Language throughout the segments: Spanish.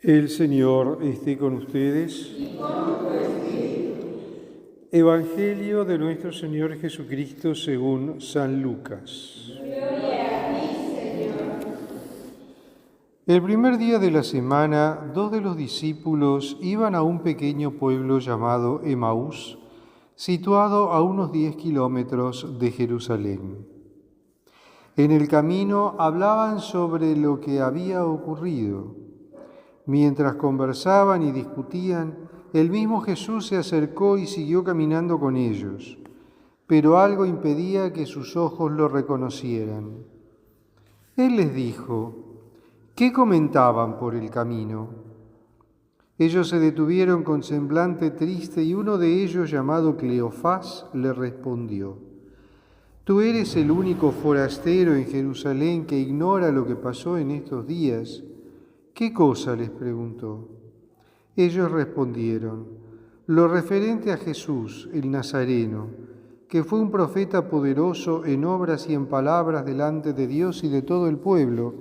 El Señor esté con ustedes. Evangelio de nuestro Señor Jesucristo según San Lucas. Gloria a ti, Señor. El primer día de la semana, 2 de los discípulos iban a un pequeño pueblo llamado Emaús, situado a unos 10 kilómetros de Jerusalén. En el camino hablaban sobre lo que había ocurrido. Mientras conversaban y discutían, el mismo Jesús se acercó y siguió caminando con ellos, pero algo impedía que sus ojos lo reconocieran. Él les dijo: ¿qué comentaban por el camino? Ellos se detuvieron con semblante triste y uno de ellos, llamado Cleofás, le respondió: ¿tú eres el único forastero en Jerusalén que ignora lo que pasó en estos días? ¿Qué cosa?, les preguntó. Ellos respondieron: lo referente a Jesús, el Nazareno, que fue un profeta poderoso en obras y en palabras delante de Dios y de todo el pueblo,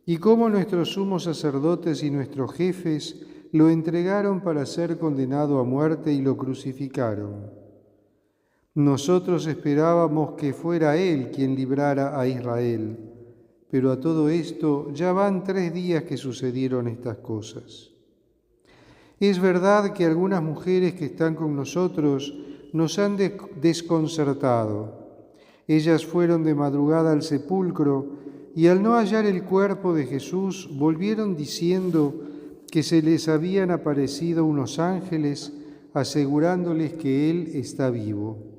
y cómo nuestros sumos sacerdotes y nuestros jefes lo entregaron para ser condenado a muerte y lo crucificaron. Nosotros esperábamos que fuera Él quien librara a Israel, pero a todo esto ya van 3 días que sucedieron estas cosas. Es verdad que algunas mujeres que están con nosotros nos han desconcertado. Ellas fueron de madrugada al sepulcro y al no hallar el cuerpo de Jesús volvieron diciendo que se les habían aparecido unos ángeles asegurándoles que Él está vivo.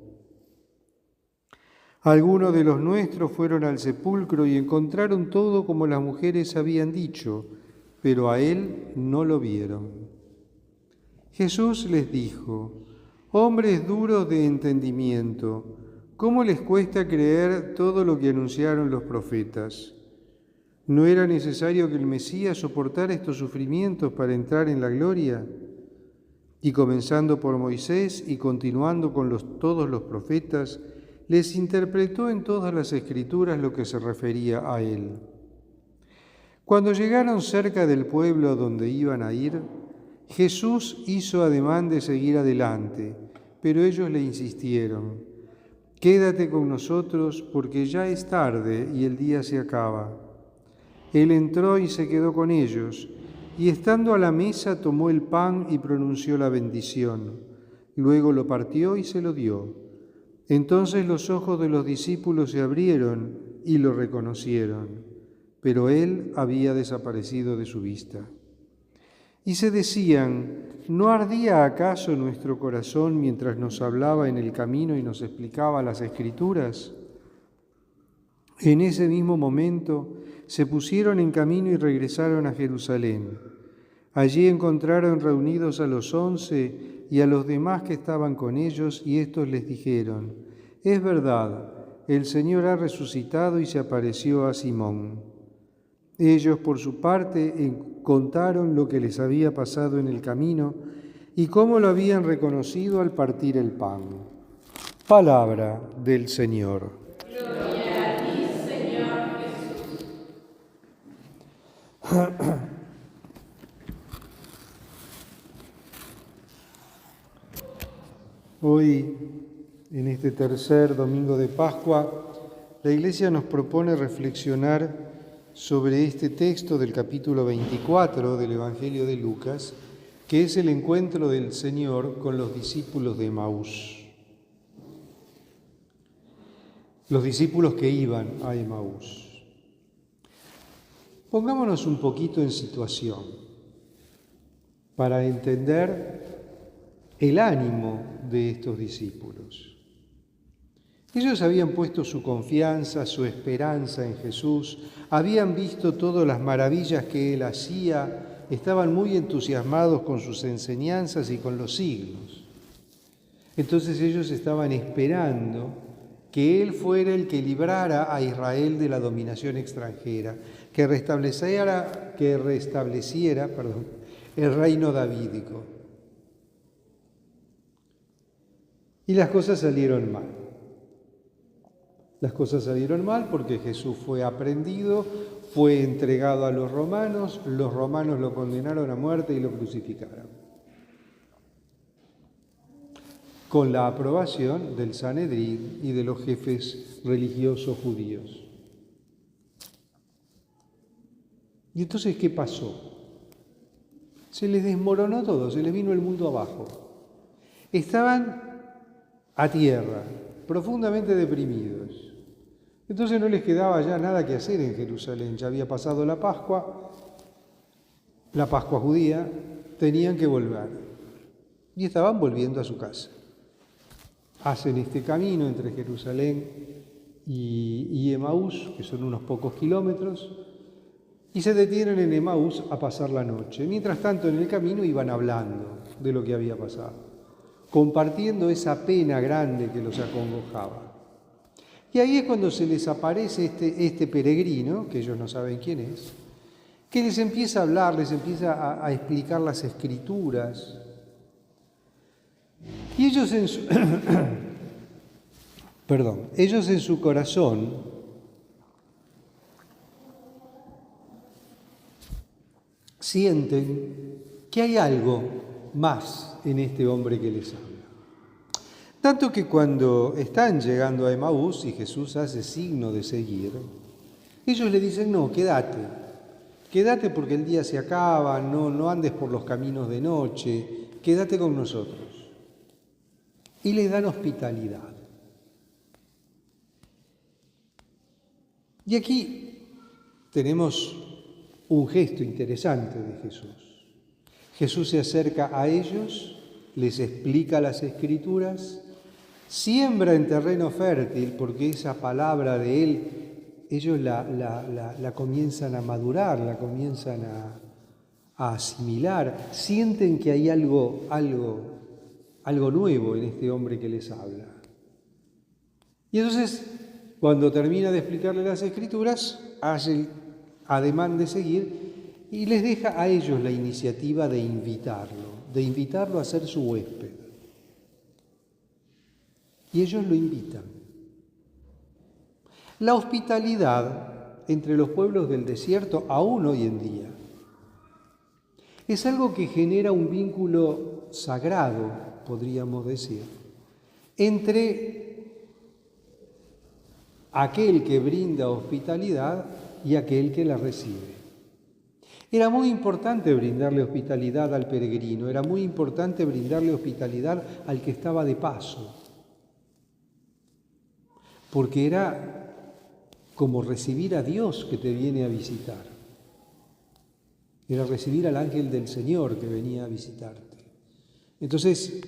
Algunos de los nuestros fueron al sepulcro y encontraron todo como las mujeres habían dicho, pero a Él no lo vieron. Jesús les dijo: hombres duros de entendimiento, ¿cómo les cuesta creer todo lo que anunciaron los profetas? ¿No era necesario que el Mesías soportara estos sufrimientos para entrar en la gloria? Y comenzando por Moisés y continuando con todos los profetas, les interpretó en todas las Escrituras lo que se refería a él. Cuando llegaron cerca del pueblo donde iban a ir, Jesús hizo ademán de seguir adelante, pero ellos le insistieron: quédate con nosotros porque ya es tarde y el día se acaba. Él entró y se quedó con ellos, y estando a la mesa tomó el pan y pronunció la bendición. Luego lo partió y se lo dio. Entonces los ojos de los discípulos se abrieron y lo reconocieron, pero él había desaparecido de su vista. Y se decían: ¿no ardía acaso nuestro corazón mientras nos hablaba en el camino y nos explicaba las Escrituras? En ese mismo momento se pusieron en camino y regresaron a Jerusalén. Allí encontraron reunidos a los 11 y a los demás que estaban con ellos, y estos les dijeron: es verdad, el Señor ha resucitado y se apareció a Simón. Ellos, por su parte, contaron lo que les había pasado en el camino y cómo lo habían reconocido al partir el pan. Palabra del Señor. Gloria a ti, Señor Jesús. Hoy, en este tercer domingo de Pascua, la Iglesia nos propone reflexionar sobre este texto del capítulo 24 del Evangelio de Lucas, que es el encuentro del Señor con los discípulos de Emaús. Los discípulos que iban a Emaús. Pongámonos un poquito en situación para entender el ánimo de estos discípulos. Ellos habían puesto su confianza, su esperanza en Jesús, habían visto todas las maravillas que Él hacía, estaban muy entusiasmados con sus enseñanzas y con los signos. Entonces ellos estaban esperando que Él fuera el que librara a Israel de la dominación extranjera, que restableciera el reino davídico. Y las cosas salieron mal. Las cosas salieron mal porque Jesús fue aprehendido, fue entregado a los romanos lo condenaron a muerte y lo crucificaron. Con la aprobación del Sanedrín y de los jefes religiosos judíos. ¿Y entonces qué pasó? Se les desmoronó todo, se les vino el mundo abajo. Estaban a tierra, profundamente deprimidos. Entonces no les quedaba ya nada que hacer en Jerusalén. Ya había pasado la Pascua judía, tenían que volver. Y estaban volviendo a su casa. Hacen este camino entre Jerusalén y Emaús, que son unos pocos kilómetros, y se detienen en Emaús a pasar la noche. Mientras tanto, en el camino iban hablando de lo que había pasado, compartiendo esa pena grande que los acongojaba. Y ahí es cuando se les aparece este peregrino, que ellos no saben quién es, que les empieza a hablar, les empieza a explicar las Escrituras. Y ellos ellos en su corazón sienten que hay algo más en este hombre que les habla. Tanto que cuando están llegando a Emaús y Jesús hace signo de seguir, ellos le dicen, no, quédate porque el día se acaba, no andes por los caminos de noche, quédate con nosotros. Y les dan hospitalidad. Y aquí tenemos un gesto interesante de Jesús. Jesús se acerca a ellos, les explica las Escrituras, siembra en terreno fértil, porque esa palabra de Él, ellos la comienzan a madurar, la comienzan a asimilar, sienten que hay algo nuevo en este hombre que les habla. Y entonces, cuando termina de explicarle las Escrituras, hace ademán de seguir y les deja a ellos la iniciativa de invitarlo a ser su huésped. Y ellos lo invitan. La hospitalidad entre los pueblos del desierto, aún hoy en día, es algo que genera un vínculo sagrado, podríamos decir, entre aquel que brinda hospitalidad y aquel que la recibe. Era muy importante brindarle hospitalidad al peregrino, era muy importante brindarle hospitalidad al que estaba de paso, porque era como recibir a Dios que te viene a visitar. Era recibir al ángel del Señor que venía a visitarte. Entonces,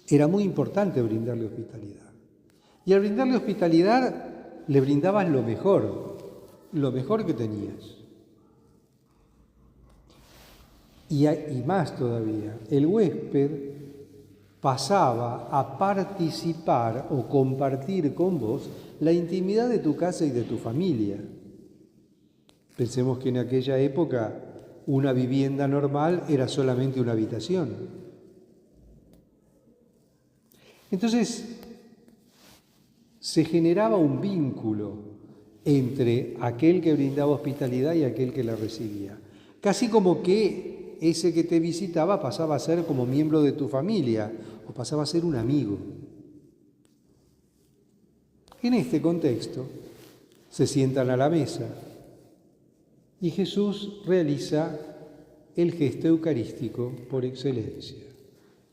era muy importante brindarle hospitalidad. Y al brindarle hospitalidad, le brindabas lo mejor que tenías. Y más todavía, el huésped pasaba a participar o compartir con vos la intimidad de tu casa y de tu familia. Pensemos que en aquella época una vivienda normal era solamente una habitación. Entonces, se generaba un vínculo entre aquel que brindaba hospitalidad y aquel que la recibía. Casi como que ese que te visitaba pasaba a ser como miembro de tu familia o pasaba a ser un amigo. En este contexto, se sientan a la mesa y Jesús realiza el gesto eucarístico por excelencia.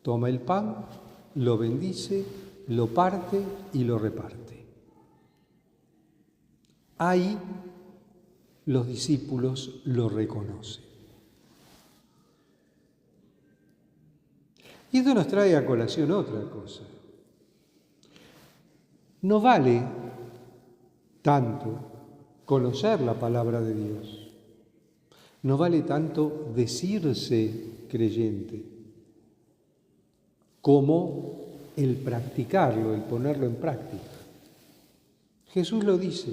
Toma el pan, lo bendice, lo parte y lo reparte. Ahí los discípulos lo reconocen. Y esto nos trae a colación otra cosa. No vale tanto conocer la palabra de Dios. No vale tanto decirse creyente como el practicarlo, el ponerlo en práctica. Jesús lo dice,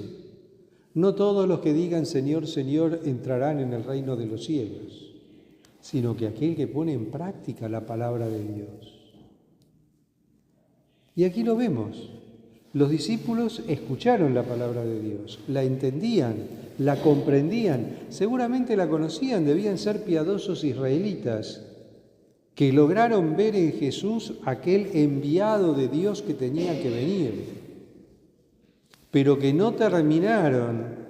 no todos los que digan Señor, Señor entrarán en el reino de los cielos, sino que aquel que pone en práctica la palabra de Dios. Y aquí lo vemos. Los discípulos escucharon la palabra de Dios, la entendían, la comprendían, seguramente la conocían, debían ser piadosos israelitas que lograron ver en Jesús aquel enviado de Dios que tenía que venir, pero que no terminaron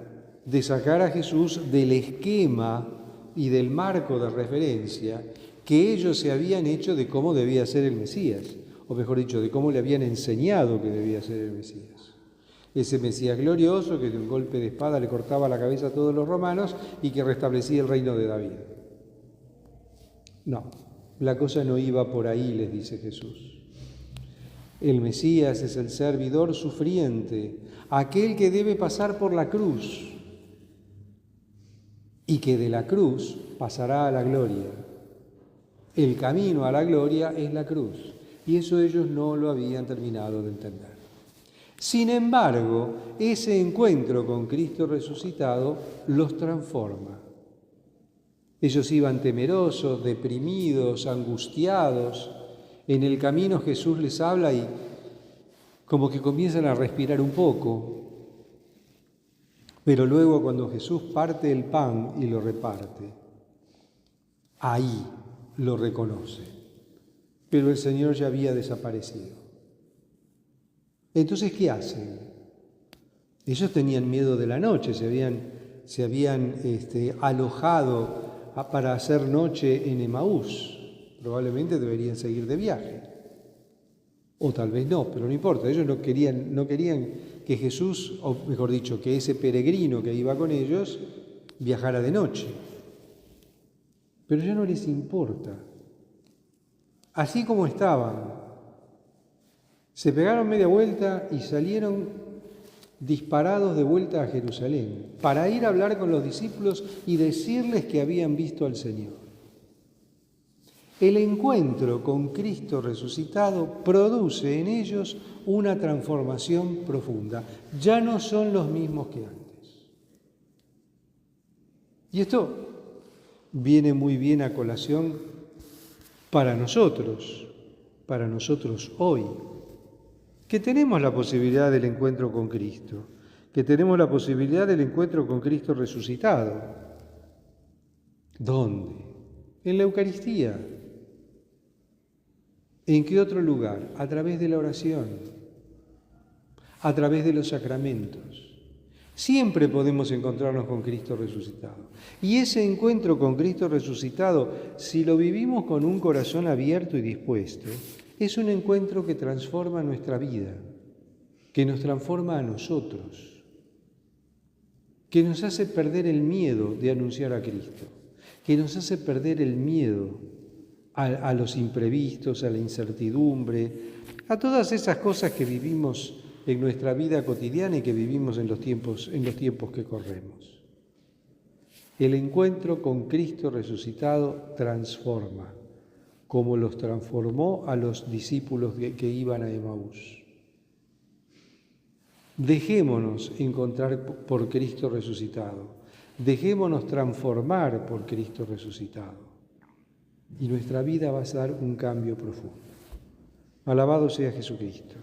de sacar a Jesús del esquema y del marco de referencia que ellos se habían hecho de cómo debía ser el Mesías, o mejor dicho, de cómo le habían enseñado que debía ser el Mesías. Ese Mesías glorioso que de un golpe de espada le cortaba la cabeza a todos los romanos y que restablecía el reino de David. No, la cosa no iba por ahí, les dice Jesús. El Mesías es el servidor sufriente, aquel que debe pasar por la cruz y que de la cruz pasará a la gloria. El camino a la gloria es la cruz, y eso ellos no lo habían terminado de entender. Sin embargo, ese encuentro con Cristo resucitado los transforma. Ellos iban temerosos, deprimidos, angustiados. En el camino Jesús les habla y como que comienzan a respirar un poco. Pero luego cuando Jesús parte el pan y lo reparte, ahí lo reconoce. Pero el Señor ya había desaparecido. Entonces, ¿qué hacen? Ellos tenían miedo de la noche, se habían alojado para hacer noche en Emaús. Probablemente deberían seguir de viaje. O tal vez no, pero no importa. Ellos no querían que Jesús, o mejor dicho, que ese peregrino que iba con ellos, viajara de noche. Pero ya no les importa. Así como estaban, se pegaron media vuelta y salieron disparados de vuelta a Jerusalén para ir a hablar con los discípulos y decirles que habían visto al Señor. El encuentro con Cristo resucitado produce en ellos una transformación profunda. Ya no son los mismos que antes. Y esto viene muy bien a colación para nosotros hoy, que tenemos la posibilidad del encuentro con Cristo, que tenemos la posibilidad del encuentro con Cristo resucitado. ¿Dónde? En la Eucaristía. ¿En qué otro lugar? A través de la oración, a través de los sacramentos. Siempre podemos encontrarnos con Cristo resucitado. Y ese encuentro con Cristo resucitado, si lo vivimos con un corazón abierto y dispuesto, es un encuentro que transforma nuestra vida, que nos transforma a nosotros, que nos hace perder el miedo de anunciar a Cristo, que nos hace perder el miedo a los imprevistos, a la incertidumbre, a todas esas cosas que vivimos en nuestra vida cotidiana y que vivimos en los tiempos que corremos. El encuentro con Cristo resucitado transforma, como los transformó a los discípulos que iban a Emaús. Dejémonos encontrar por Cristo resucitado, dejémonos transformar por Cristo resucitado, y nuestra vida va a dar un cambio profundo. Alabado sea Jesucristo.